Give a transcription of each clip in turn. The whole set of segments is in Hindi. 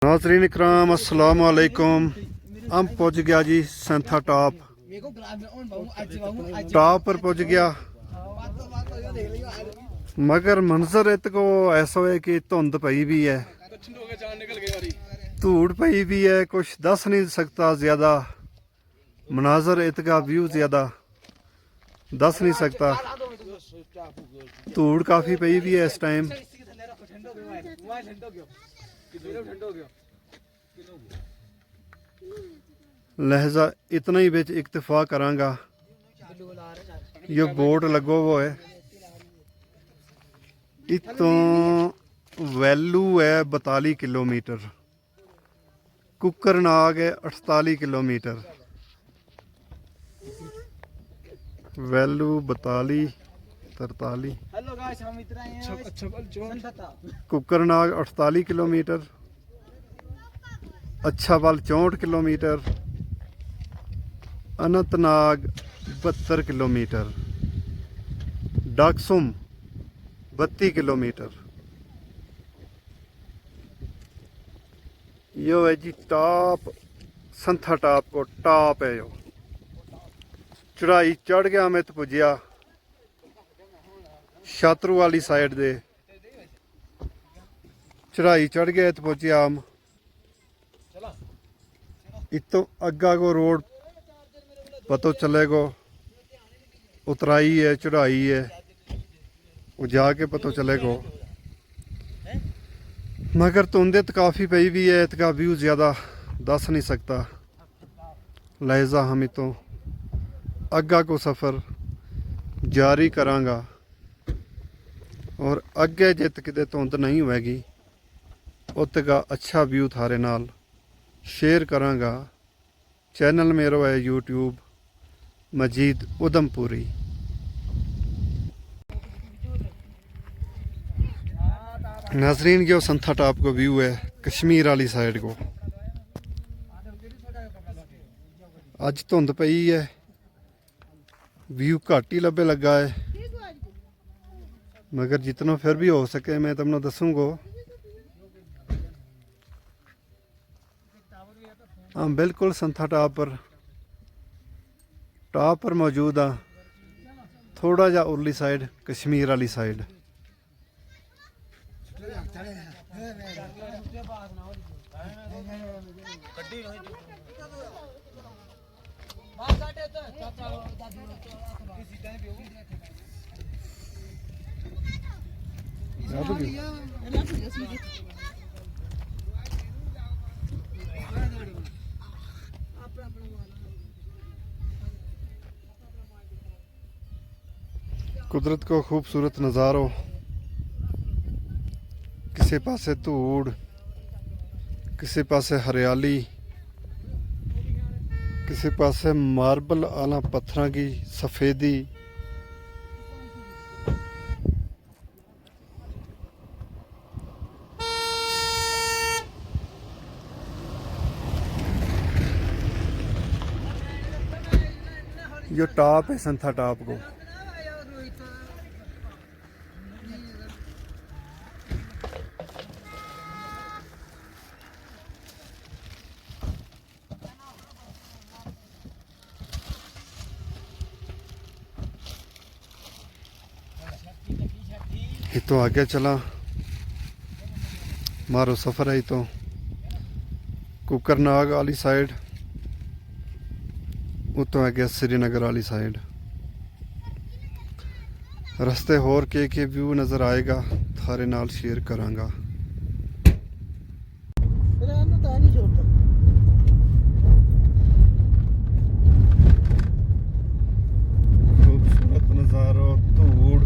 नाज़रीन इकराम अस्सलाम वालेकुम। हम पहुंच गया जी सेंथा टॉप पर पहुंच गया, मगर मंजर इत को ऐसा है कि धुंध पई भी है, धूड़ पई भी है, कुछ दस नहीं सकता ज्यादा। मनाजर इत का व्यू ज्यादा दस नहीं सकता। धूड़ काफी पई भी है इस टाइम। लहजा इतना ही बिच इक्तफा करांगा। ये बोर्ड लगो वो है, इतों वैल्यू है 42 किलोमीटर, कुकरनाग है 48 kilometre. Value 42 43, Kokernag 48 kilometre, Achabal 64 kilometre, Anantnag 72 kilometre, Daksum 32 kilometre. यो है जी टॉप, संथा टॉप को टॉप है यो। चढ़ाई चढ़ गया मैं तो पुजिया छात्रू वाली साइड दे, चढ़ाई चढ़ गया तो पहुंचे आम। इतो अग्गा को रोड पतो चलेगो, उतराई है चढ़ाई है, वो जाके पतो चलेगो। मगर धुंध काफ़ी पई भी है, इसका व्यू ज़्यादा दस नहीं सकता। लिहाजा हम इतो अग्गा को सफ़र जारी करांगा, और अगे जित किते धुंध नहीं होएगी उत्ते का अच्छा व्यू थारे नाल शेयर करांगा। चैनल मेरा है यूट्यूब मजीद उधमपुरी। नाजरीन जो संथा टॉप को व्यू है कश्मीर वाली साइड को। अज धुंध पई है, व्यू घट ही लब्बे लगा है, मगर जितना फिर भी हो सके मैं तुमने दसूंगा। हम बिल्कुल संथा टॉप पर मौजूद हाँ, थोड़ा जा उरली साइड कश्मीर वाली साइड। कुदरत को खूबसूरत नज़ारो, किसी पासे धूड़, किसी पासे हरियाली, किसी पासे मार्बल आला पत्थर की सफ़ेदी। जो टॉप है संथा टॉप को, तो आगे चला मारो सफ़र है। तो कुकरनाग वाली साइड, उतो आगे श्रीनगर वाली साइड। रस्ते होर के व्यू नज़र आएगा थारे नाल शेयर करांगा। खूबसूरत नज़ारो, धूड़,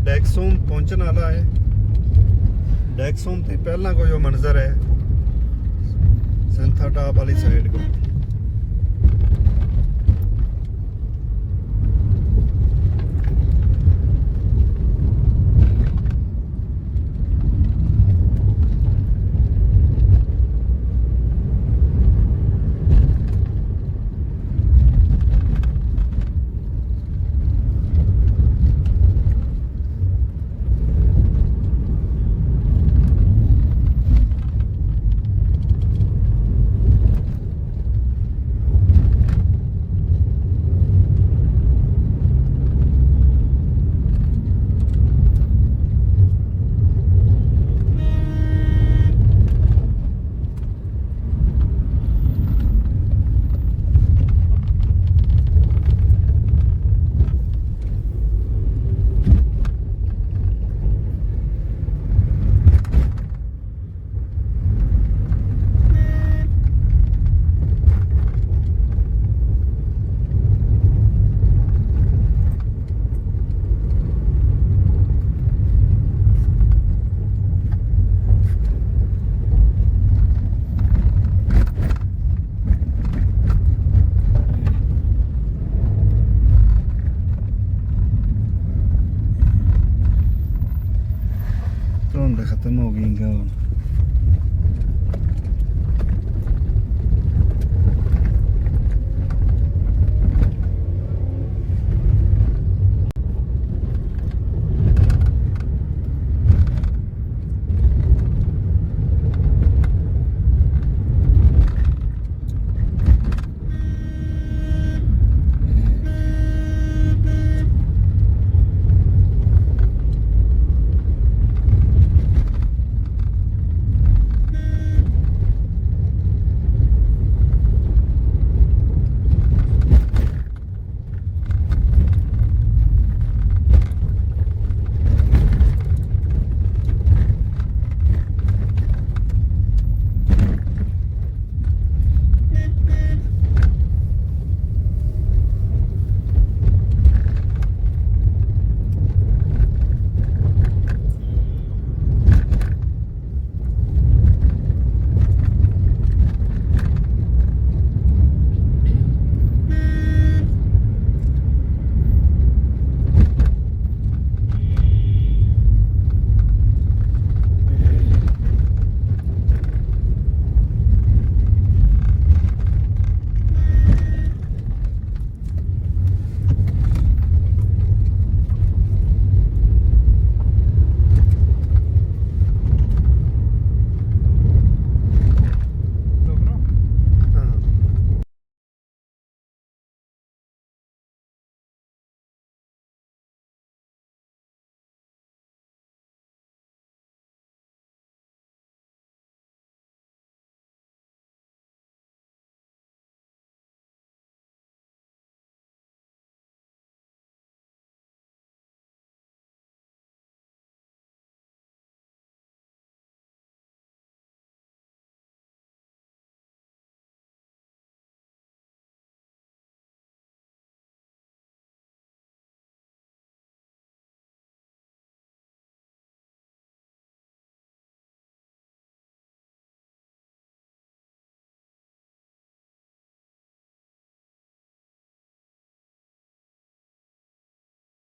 ਡੈਕਸੋਮ ਪਹੁੰਚਣ ਵਾਲਾ ਹੈ। ਡੈਕਸੋਮ ਤੇ ਪਹਿਲਾਂ ਕੋਈ ਉਹ ਮੰਜ਼ਰ ਹੈ ਸੰਥਾ ਟਾਪ ਵਾਲੀ ਸਾਈਡ ਕੋ। ਧੁੰਦ ਖਤਮ ਹੋ ਗਈ ਗਾ ਹੁਣ।